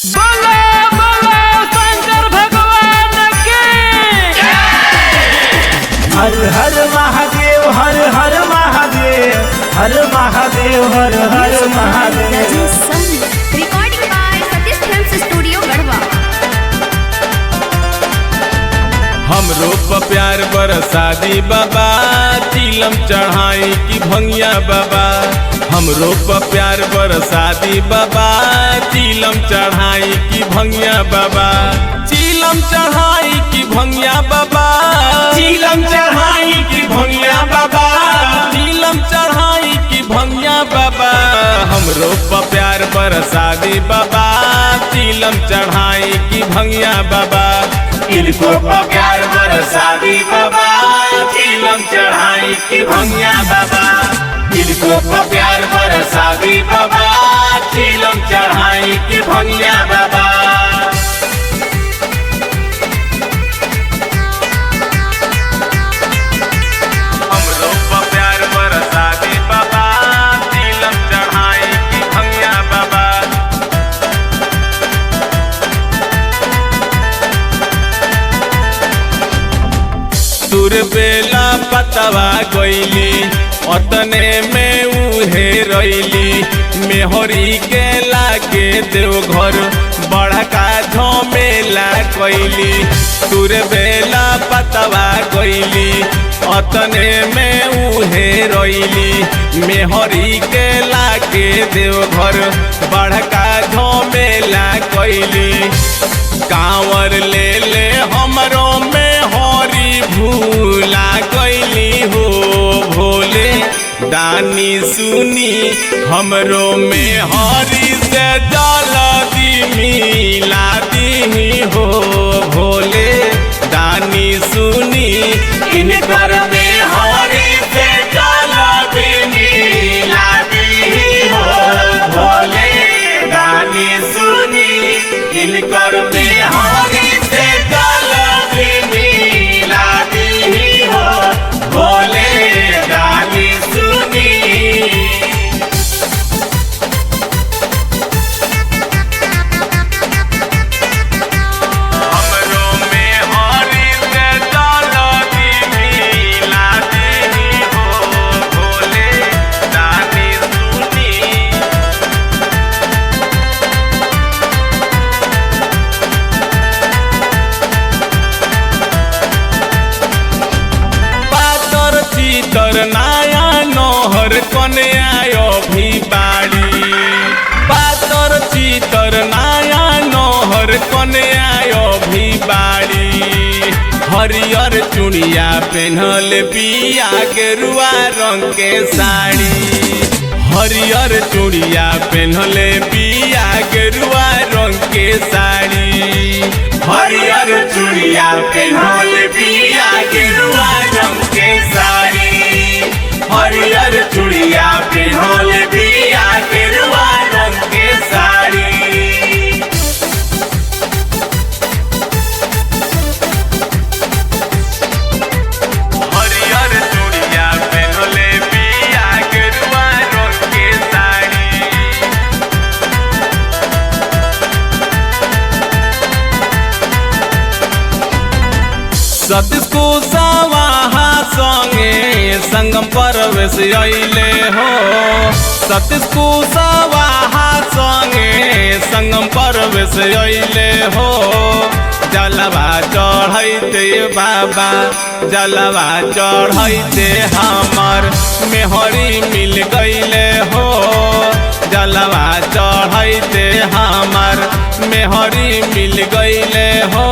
बोलो बोलो शंकर भगवान की। हर हर महादेव हर हर महादेव हर महादेव हर हर Mahadev. Recording by Satish films studio Garhwa. हमरो प्यार बरसादी बाबा चिलम चढ़ाई की भंगिया बाबा। हमरो प्यार बरसादी बाबा चिलम चढ़ाई की भंगिया बाबा। चिलम चढ़ाई की भंगिया बाबा। चिलम चढ़ाई की भंगिया बाबा। चिलम चढ़ाई की भंगिया बाबा। हमरो प्यार बरसादी बाबा चिलम चढ़ाई की भंगिया बाबा। इनको प्यार बरसादी बाबा चिलम चढ़ाई की भंगिया बाबा। इनको प्यार बरसादी बाबा चिलम चढ़ाई की भंगिया बाबा। हमरो प्यार बरसादी बाबा चिलम चढ़ाई की भंगिया बाबा। दूर बेला पतवा गईली अतने में उहे रैली। मेहरी के लागे देव घर बड़का झमेला कैली। दूर बेला पतवा गईली अतने में उहे रैली। मेहरी के लागे देव घर बड़का झमेला कैली। कांवर ले ले हमरो में हरी भूला कैली हो भोले दानी सुनी हमरो में हरी से जल्दी मिला दी हो भोले दानी सुनी इनकर में हरी से जल्दी मिला दी हो भोले दानी सुनी इनकर में हरी से जल्दी मिला दी हो भोले दानी सुनी। हमरो में हरी से जल्दी मिला दी हो भोले दानी सुनी। पातर चीतर नाया नहर कन्या भी बाड़ी। पातर चीतर नाया नहर कन्या भी बाड़ी। हरियर चुड़िया पेन्हल बिया गेरुआ रंग के साड़ी। हरियर चूड़िया पेन्हल बिया गेरुआ रंग के साड़ी। हरियर चूड़िया पेन्हल बिया गेरुआ रंग के साड़ी। हरियर चूड़िया पेन्हल बिया गेरुआ रंग के साड़ी। हरियर चूड़िया पेन्हल बिया गेरुआ रंग के साड़ी। सतीश कुशवाहा संगे संगम प्रवेश अइले हो। सतीश कुशवाहा संगे संगम प्रवेश अइले हो। जलवा चढ़ैते बाबा जलवा चढ़ैते हमर मेहरी मिल गईले हो। जलवा चढ़ैते हमर मेहरी मिल गईले हो।